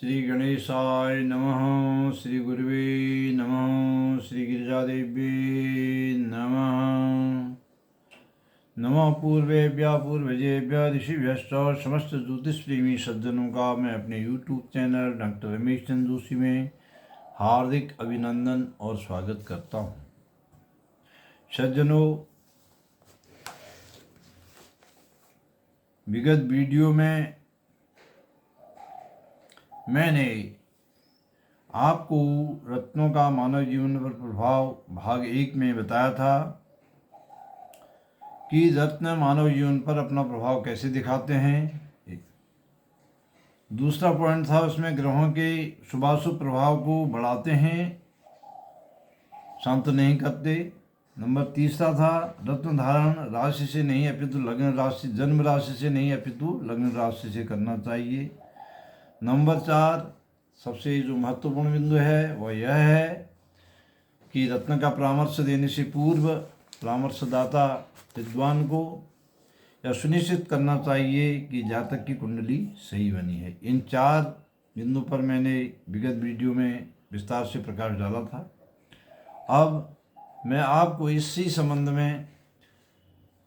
श्री गणेशाय नमः। श्री गुरुवे नमः। श्री गिरिजादेव्ये नमः। नमः पूर्वेभ्यः पूर्वजेभ्यः ऋषिभ्यश्च समस्त ज्योतिष प्रेमी सज्जनों का मैं अपने YouTube channel doctor Ramesh Chandra Joshi में हार्दिक अभिनंदन और स्वागत करता हूँ। सज्जनों, विगत वीडियो में मैंने आपको रत्नों का मानव जीवन पर प्रभाव भाग 1 में बताया था कि रत्न मानव जीवन पर अपना प्रभाव कैसे दिखाते हैं। दूसरा पॉइंट था, उसमें ग्रहों के शुभाशुभ प्रभाव को बढ़ाते हैं, शांत नहीं करते। नंबर तीसरा था, रत्न धारण राशि से नहीं अपितु लग्न राशि, जन्म राशि से नहीं अपितु लग्न राशि से करना चाहिए। नंबर 4, सबसे जो महत्वपूर्ण बिंदु है वह यह है कि रत्न का परामर्श देने से पूर्व परामर्शदाता विद्वान को यह सुनिश्चित करना चाहिए कि जातक की कुंडली सही बनी है। इन 4 बिंदु पर मैंने विगत वीडियो में विस्तार से प्रकाश डाला था। अब मैं आपको इसी संबंध में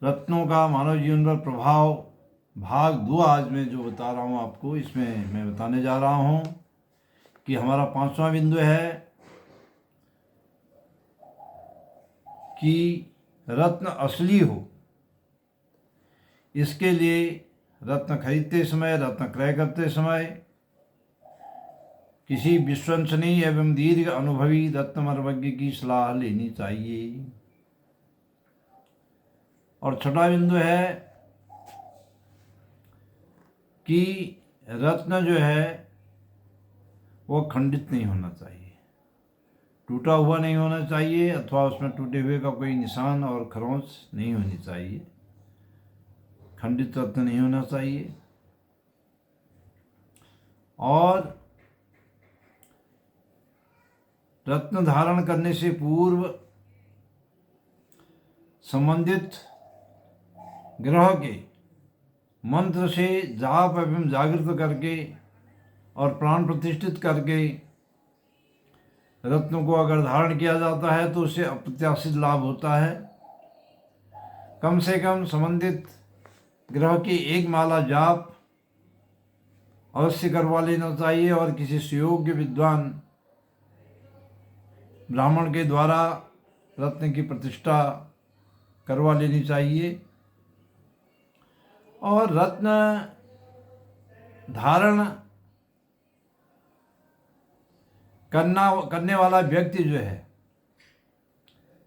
रत्नों का मानव जीवन पर प्रभाव भाग 2 आज मैं जो बता रहा हूँ आपको, इसमें मैं बताने जा रहा हूँ कि हमारा 5वां बिंदु है कि रत्न असली हो। इसके लिए रत्न खरीदते समय, रत्न क्रय करते समय किसी विश्वसनीय एवं दीर्घ अनुभवी रत्नमर्मज्ञ की सलाह लेनी चाहिए। और 6वां बिंदु है कि रत्न जो है वो खंडित नहीं होना चाहिए, टूटा हुआ नहीं होना चाहिए, अथवा उसमें टूटे हुए का कोई निशान और खरोंच नहीं होनी चाहिए। खंडित रत्न नहीं होना चाहिए। और रत्न धारण करने से पूर्व संबंधित ग्रह के मंत्र से जाप एवं जागृत करके और प्राण प्रतिष्ठित करके रत्नों को अगर धारण किया जाता है तो उससे अप्रत्याशित लाभ होता है। कम से कम संबंधित ग्रह की 1 माला जाप अवश्य करवा लेना चाहिए और किसी सुयोग्य विद्वान ब्राह्मण के द्वारा रत्न की प्रतिष्ठा करवा लेनी चाहिए। और रत्न धारण करने वाला व्यक्ति जो है,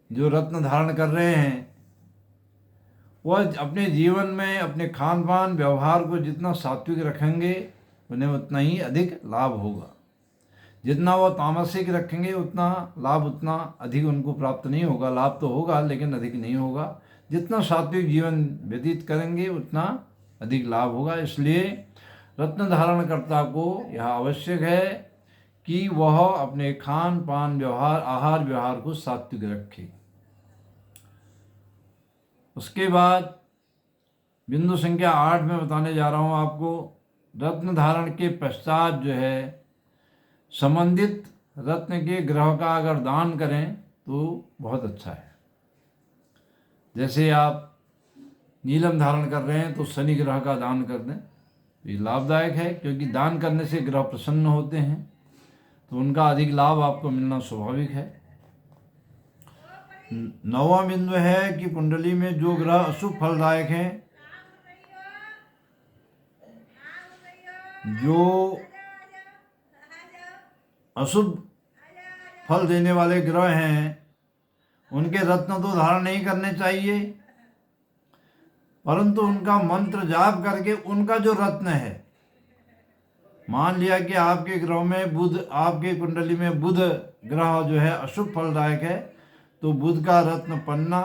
जो रत्न धारण कर रहे हैं, वह अपने जीवन में अपने खान पान व्यवहार को जितना सात्विक रखेंगे उन्हें उतना ही अधिक लाभ होगा। जितना वह तामसिक रखेंगे उतना लाभ उतना अधिक उनको प्राप्त नहीं होगा। लाभ तो होगा लेकिन अधिक नहीं होगा। जितना सात्विक जीवन व्यतीत करेंगे उतना अधिक लाभ होगा। इसलिए रत्न धारणकर्ता को यह आवश्यक है कि वह अपने खान पान व्यवहार, आहार व्यवहार को सात्विक रखे। उसके बाद बिंदु संख्या 8 में बताने जा रहा हूँ आपको, रत्न धारण के पश्चात जो है संबंधित रत्न के ग्रह का अगर दान करें तो बहुत अच्छा है। जैसे आप नीलम धारण कर रहे हैं तो शनि ग्रह का दान कर दें, ये लाभदायक है, क्योंकि दान करने से ग्रह प्रसन्न होते हैं तो उनका अधिक लाभ आपको मिलना स्वाभाविक है। 9वां बिंदु है कि कुंडली में जो ग्रह अशुभ फलदायक हैं, जो अशुभ फल देने वाले ग्रह हैं, उनके रत्न तो धारण नहीं करने चाहिए, परंतु उनका मंत्र जाप करके उनका जो रत्न है, मान लिया कि आपके ग्रह में बुध, आपके कुंडली में बुध ग्रह जो है अशुभ फलदायक है, तो बुध का रत्न पन्ना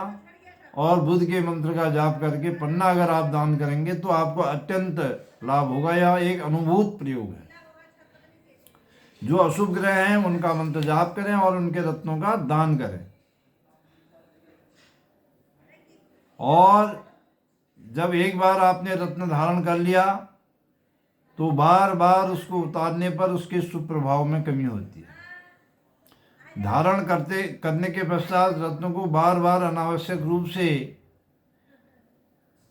और बुध के मंत्र का जाप करके पन्ना अगर आप दान करेंगे तो आपको अत्यंत लाभ होगा। यह एक अनुभूत प्रयोग है। जो अशुभ ग्रह हैं उनका मंत्र जाप करें और उनके रत्नों का दान करें। और जब एक बार आपने रत्न धारण कर लिया तो बार बार उसको उतारने पर उसके शुभ प्रभाव में कमी होती है। धारण करने के पश्चात रत्नों को बार बार अनावश्यक रूप से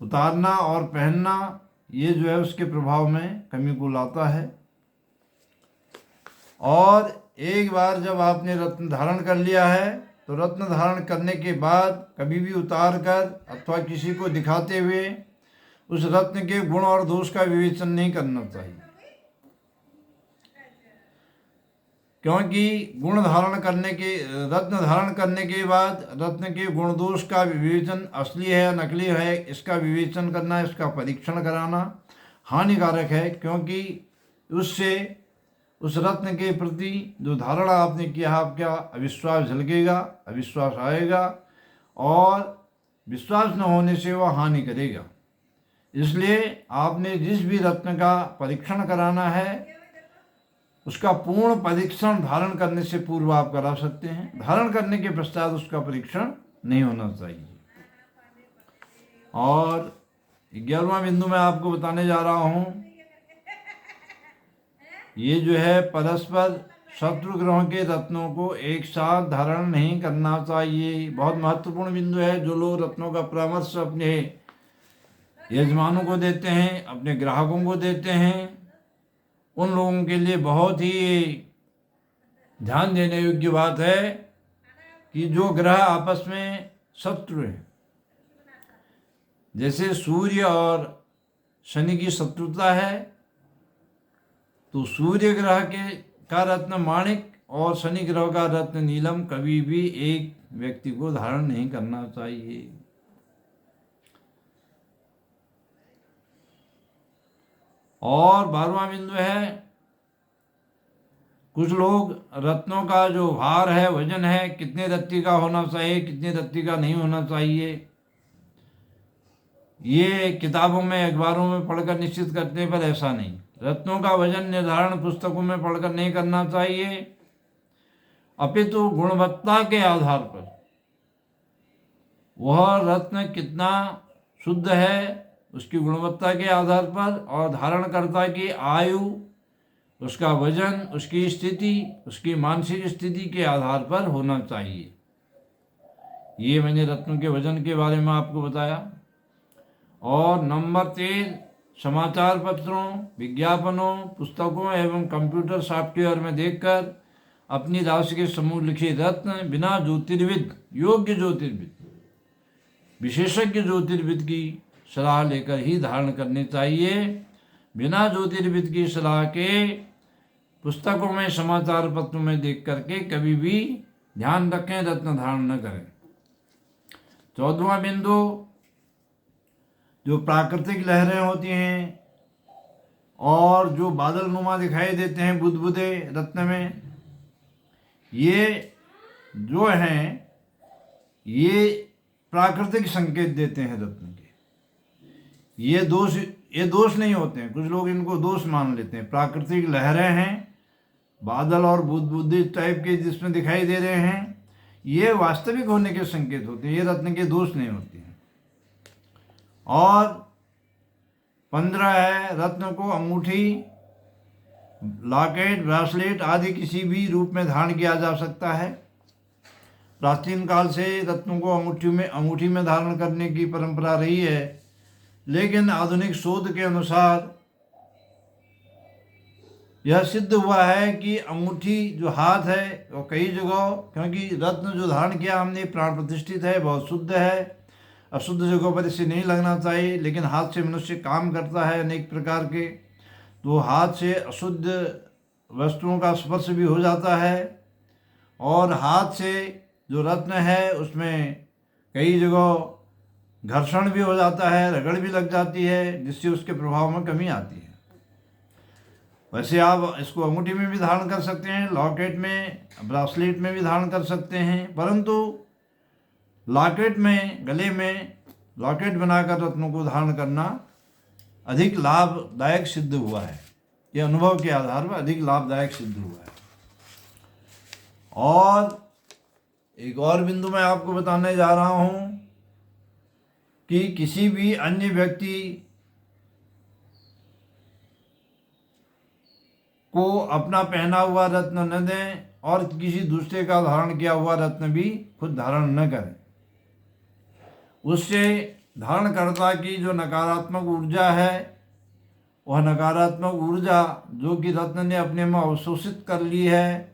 उतारना और पहनना, ये जो है उसके प्रभाव में कमी को लाता है। और एक बार जब आपने रत्न धारण कर लिया है तो रत्न धारण करने के बाद कभी भी उतार कर अथवा किसी को दिखाते हुए उस रत्न के गुण और दोष का विवेचन नहीं करना चाहिए, क्योंकि रत्न धारण करने के बाद रत्न के गुण दोष का विवेचन असली है या नकली है, इसका विवेचन करना, इसका परीक्षण कराना हानिकारक है, क्योंकि उससे उस रत्न के प्रति जो धारणा आपने किया है आपका अविश्वास झलकेगा, अविश्वास आएगा और विश्वास न होने से वह हानि करेगा। इसलिए आपने जिस भी रत्न का परीक्षण कराना है उसका पूर्ण परीक्षण धारण करने से पूर्व आप करा सकते हैं। धारण करने के पश्चात उसका परीक्षण नहीं होना चाहिए। और 11वां बिंदु मैं आपको बताने जा रहा हूं, ये जो है परस्पर शत्रु ग्रहों के रत्नों को एक साथ धारण नहीं करना चाहिए। बहुत महत्वपूर्ण बिंदु है। जो लोग रत्नों का परामर्श अपने यजमानों को देते हैं, अपने ग्राहकों को देते हैं, उन लोगों के लिए बहुत ही ध्यान देने योग्य बात है कि जो ग्रह आपस में शत्रु हैं, जैसे सूर्य और शनि की शत्रुता है, तो सूर्य ग्रह का रत्न माणिक और शनि ग्रह का रत्न नीलम कभी भी एक व्यक्ति को धारण नहीं करना चाहिए। और 12वां बिंदु है, कुछ लोग रत्नों का जो भार है, वजन है, कितने रत्ती का होना चाहिए, कितने रत्ती का नहीं होना चाहिए, ये किताबों में अखबारों में पढ़कर निश्चित करने पर ऐसा नहीं। रत्नों का वजन निर्धारण पुस्तकों में पढ़कर नहीं करना चाहिए, अपितु गुणवत्ता के आधार पर वह रत्न कितना शुद्ध है उसकी गुणवत्ता के आधार पर और धारणकर्ता की आयु, उसका वजन, उसकी स्थिति, उसकी मानसिक स्थिति के आधार पर होना चाहिए। ये मैंने रत्नों के वजन के बारे में आपको बताया। और नंबर 13, समाचार पत्रों, विज्ञापनों, पुस्तकों एवं कंप्यूटर सॉफ्टवेयर में देखकर अपनी राशि के समूह लिखे रत्न बिना ज्योतिर्विद, योग्य ज्योतिर्विद, विशेषज्ञ ज्योतिर्विद की सलाह लेकर ही धारण करने चाहिए। बिना ज्योतिर्विद की सलाह के पुस्तकों में, समाचार पत्रों में देख करके कभी भी ध्यान रखें, रत्न धारण न करें। 14वां बिंदु, जो प्राकृतिक लहरें होती हैं और जो बादल नुमा दिखाई देते हैं बुदबुदे रत्न में, ये जो हैं ये प्राकृतिक संकेत देते हैं रत्न के। ये दोष नहीं होते हैं, कुछ लोग इनको दोष मान लेते हैं। प्राकृतिक लहरें हैं, बादल और बुदबुदे टाइप के जिसमें दिखाई दे रहे हैं, ये वास्तविक होने के संकेत होते हैं, ये रत्न के दोष नहीं होते हैं। और 15 है, रत्न को अंगूठी, लॉकेट, ब्रासलेट आदि किसी भी रूप में धारण किया जा सकता है। प्राचीन काल से रत्नों को अंगूठी में धारण करने की परंपरा रही है, लेकिन आधुनिक शोध के अनुसार यह सिद्ध हुआ है कि अंगूठी जो हाथ है वो कई जगह, क्योंकि रत्न जो धारण किया हमने प्राण प्रतिष्ठित है, बहुत शुद्ध है, अशुद्ध जगहों पर इसे नहीं लगना चाहिए। लेकिन हाथ से मनुष्य काम करता है अनेक प्रकार के, तो हाथ से अशुद्ध वस्तुओं का स्पर्श भी हो जाता है और हाथ से जो रत्न है उसमें कई जगह घर्षण भी हो जाता है, रगड़ भी लग जाती है, जिससे उसके प्रभाव में कमी आती है। वैसे आप इसको अंगूठी में भी धारण कर सकते हैं, लॉकेट में, ब्रासलेट में भी धारण कर सकते हैं, परंतु लॉकेट में, गले में लॉकेट बनाकर रत्नों को धारण करना अधिक लाभदायक सिद्ध हुआ है। ये अनुभव के आधार पर अधिक लाभदायक सिद्ध हुआ है। और एक और बिंदु मैं आपको बताने जा रहा हूं कि किसी भी अन्य व्यक्ति को अपना पहना हुआ रत्न न दें और किसी दूसरे का धारण किया हुआ रत्न भी खुद धारण न करें। उससे धारणकर्ता की जो नकारात्मक ऊर्जा है, वह नकारात्मक ऊर्जा जो कि रत्न ने अपने में अवशोषित कर ली है,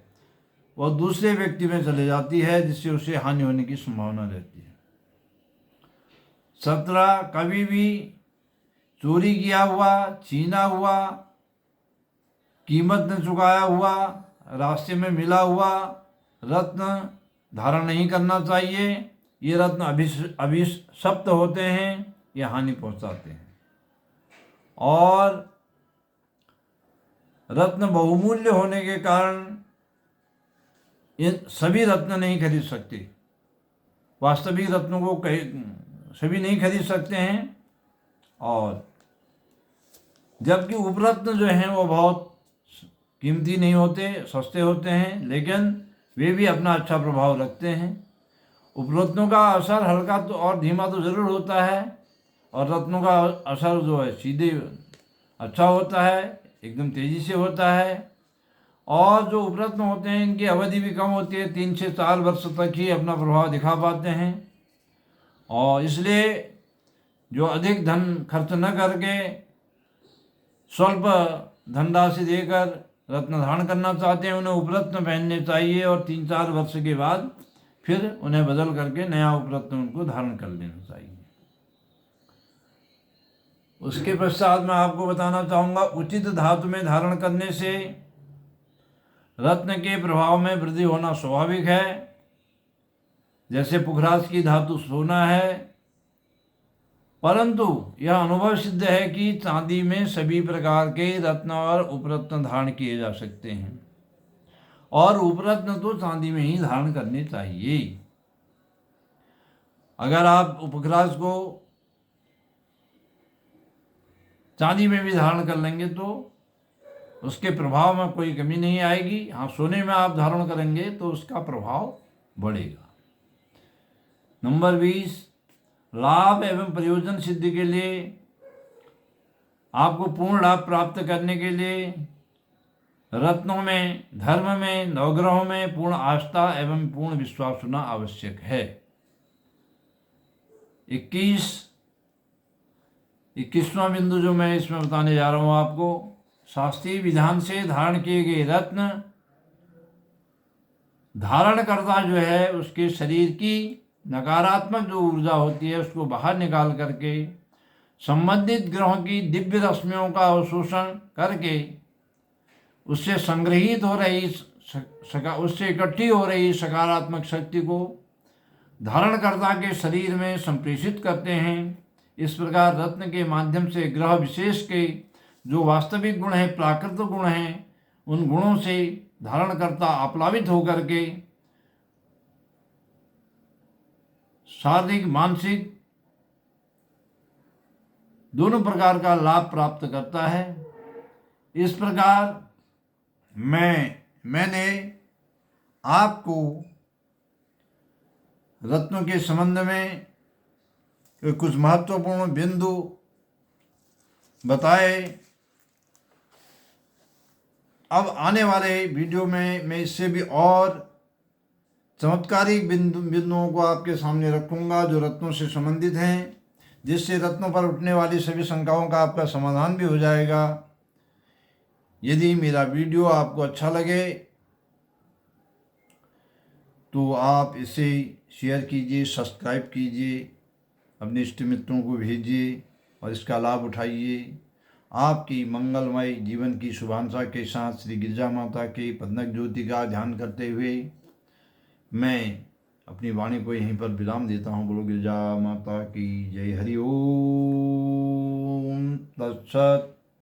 वह दूसरे व्यक्ति में चले जाती है, जिससे उसे हानि होने की संभावना रहती है। 17 कभी भी चोरी किया हुआ, छीना हुआ, कीमत न चुकाया हुआ, रास्ते में मिला हुआ रत्न धारण नहीं करना चाहिए। ये रत्न अभिशप्त होते हैं, ये हानि पहुंचाते हैं। और रत्न बहुमूल्य होने के कारण ये सभी रत्न नहीं खरीद सकते। वास्तविक रत्नों को सभी नहीं खरीद सकते हैं, और जबकि उपरत्न जो हैं वो बहुत कीमती नहीं होते, सस्ते होते हैं, लेकिन वे भी अपना अच्छा प्रभाव रखते हैं। उपरत्नों का असर हल्का तो और धीमा तो ज़रूर होता है, और रत्नों का असर जो है सीधे अच्छा होता है, एकदम तेज़ी से होता है। और जो उपरत्न होते हैं इनकी अवधि भी कम होती है, 3 से 4 वर्ष तक ही अपना प्रभाव दिखा पाते हैं। और इसलिए जो अधिक धन खर्च न करके स्वल्प धनराशि देकर रत्न धारण करना चाहते हैं, उन्हें उपरत्न पहनने चाहिए, और 3-4 वर्ष के बाद फिर उन्हें बदल करके नया उपरत्न उनको धारण कर लेना चाहिए। उसके पश्चात मैं आपको बताना चाहूँगा, उचित धातु में धारण करने से रत्न के प्रभाव में वृद्धि होना स्वाभाविक है। जैसे पुखराज की धातु सोना है, परंतु यह अनुभव सिद्ध है कि चांदी में सभी प्रकार के रत्न और उपरत्न धारण किए जा सकते हैं, और उपरत्न तो चांदी में ही धारण करने चाहिए। अगर आप पुखराज को चांदी में भी धारण कर लेंगे तो उसके प्रभाव में कोई कमी नहीं आएगी। हाँ, सोने में आप धारण करेंगे तो उसका प्रभाव बढ़ेगा। नंबर 20, लाभ एवं प्रयोजन सिद्धि के लिए, आपको पूर्ण लाभ प्राप्त करने के लिए रत्नों में, धर्म में, नवग्रहों में पूर्ण आस्था एवं पूर्ण विश्वास होना आवश्यक है। 21वां बिंदु जो मैं इसमें बताने जा रहा हूँ आपको, शास्त्रीय विधान से धारण किए गए रत्न धारणकर्ता जो है उसके शरीर की नकारात्मक जो ऊर्जा होती है उसको बाहर निकाल करके संबंधित ग्रहों की दिव्य रश्मियों का अवशोषण करके उससे संग्रहित हो रही, उससे इकट्ठी हो रही सकारात्मक शक्ति को धारणकर्ता के शरीर में संप्रेषित करते हैं। इस प्रकार रत्न के माध्यम से ग्रह विशेष के जो वास्तविक गुण हैं, प्राकृतिक गुण हैं, उन गुणों से धारणकर्ता आप्लावित होकर के शारीरिक, मानसिक दोनों प्रकार का लाभ प्राप्त करता है। इस प्रकार मैंने आपको रत्नों के संबंध में कुछ महत्वपूर्ण बिंदु बताए। अब आने वाले वीडियो में मैं इससे भी और चमत्कारिक बिंदुओं को आपके सामने रखूंगा जो रत्नों से संबंधित हैं, जिससे रत्नों पर उठने वाली सभी शंकाओं का आपका समाधान भी हो जाएगा। यदि मेरा वीडियो आपको अच्छा लगे तो आप इसे शेयर कीजिए, सब्सक्राइब कीजिए, अपने इष्ट मित्रों को भेजिए और इसका लाभ उठाइए। आपकी मंगलमय जीवन की शुभांशा के साथ श्री गिरिजा माता के पद्मक ज्योति का ध्यान करते हुए मैं अपनी वाणी को यहीं पर विराम देता हूँ। बोलो गिरिजा माता की जय। हरि ओम तत्सत।